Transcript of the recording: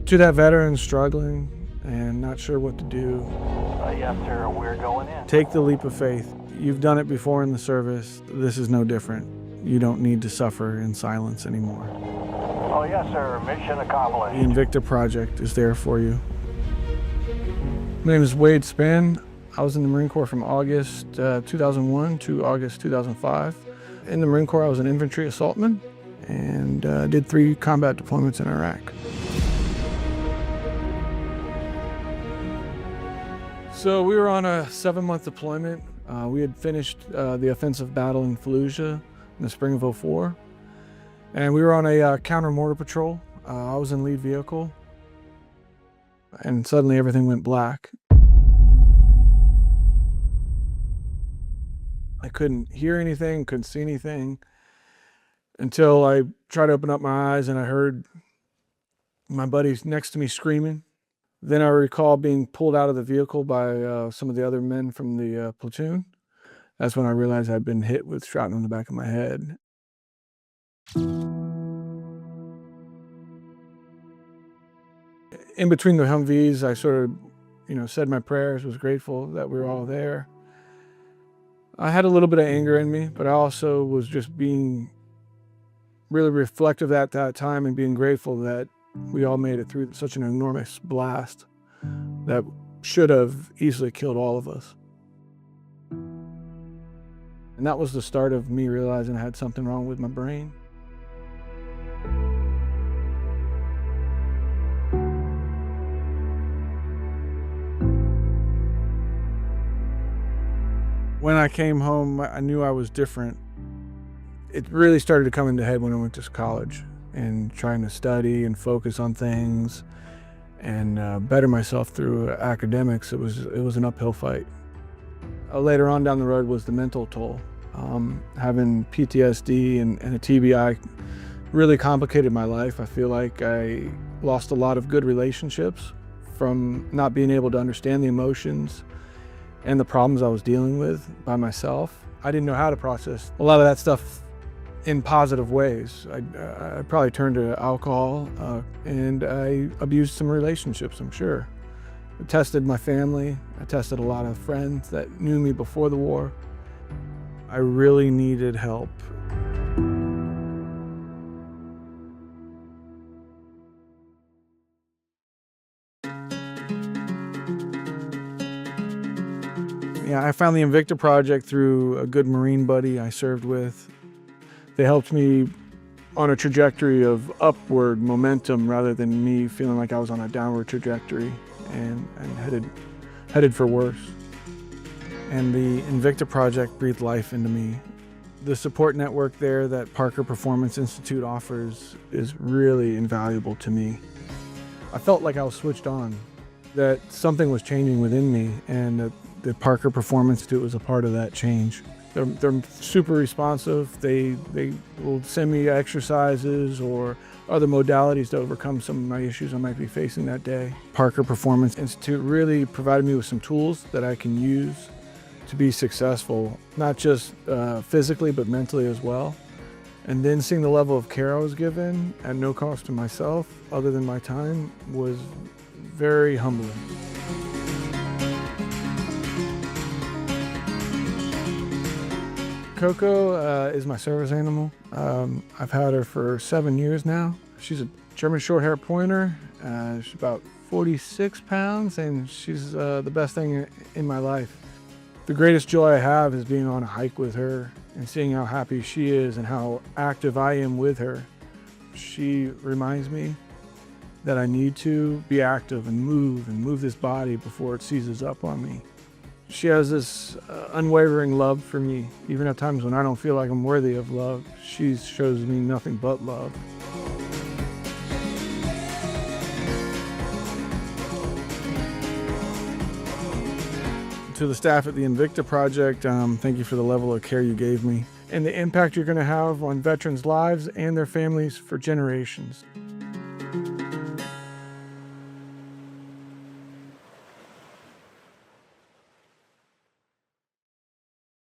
To that veteran struggling and not sure what to do, Yes, sir, we're going in. take the leap of faith. You've done it before in the service. This is no different. You don't need to suffer in silence anymore. Oh, yes, sir, mission accomplished. The Invicta Project is there for you. My name is Wade Spann. I was in the Marine Corps from August 2001 to August 2005. In the Marine Corps, I was an infantry assaultman and did 3 combat deployments in Iraq. So we were on a 7-month deployment. We had finished the offensive battle in Fallujah in the spring of '04. And we were on a counter-mortar patrol. I was in lead vehicle. And suddenly everything went black. I couldn't hear anything, couldn't see anything, until I tried to open up my eyes and I heard my buddies next to me screaming. Then I recall being pulled out of the vehicle by some of the other men from the platoon. That's when I realized I'd been hit with shrapnel in the back of my head. In between the Humvees, I sort of, said my prayers, was grateful that we were all there. I had a little bit of anger in me, but I also was just being really reflective at that time and being grateful that we all made it through such an enormous blast that should have easily killed all of us. And that was the start of me realizing I had something wrong with my brain. When I came home, I knew I was different. It really started to come into head when I went to college and trying to study and focus on things and better myself through academics. It was an uphill fight. Later on down the road was the mental toll. Having PTSD and a TBI really complicated my life. I feel like I lost a lot of good relationships from not being able to understand the emotions and the problems I was dealing with by myself. I didn't know how to process a lot of that stuff in positive ways. I probably turned to alcohol and I abused some relationships, I'm sure. I tested my family. I tested a lot of friends that knew me before the war. I really needed help. Yeah, I found the Invicta Project through a good Marine buddy I served with. They helped me on a trajectory of upward momentum rather than me feeling like I was on a downward trajectory and headed for worse. And the Invicta Project breathed life into me. The support network there that Parker Performance Institute offers is really invaluable to me. I felt like I was switched on, that something was changing within me, and that the Parker Performance Institute was a part of that change. They're super responsive. They will send me exercises or other modalities to overcome some of my issues I might be facing that day. Parker Performance Institute really provided me with some tools that I can use to be successful, not just physically, but mentally as well. And then seeing the level of care I was given at no cost to myself, other than my time, was very humbling. Coco is my service animal. I've had her for 7 years now. She's a German Shorthair Pointer. She's about 46 pounds, and she's the best thing in my life. The greatest joy I have is being on a hike with her and seeing how happy she is and how active I am with her. She reminds me that I need to be active and move this body before it seizes up on me. She has this unwavering love for me. Even at times when I don't feel like I'm worthy of love, she shows me nothing but love. To the staff at the Invicta Project, thank you for the level of care you gave me and the impact you're going to have on veterans' lives and their families for generations.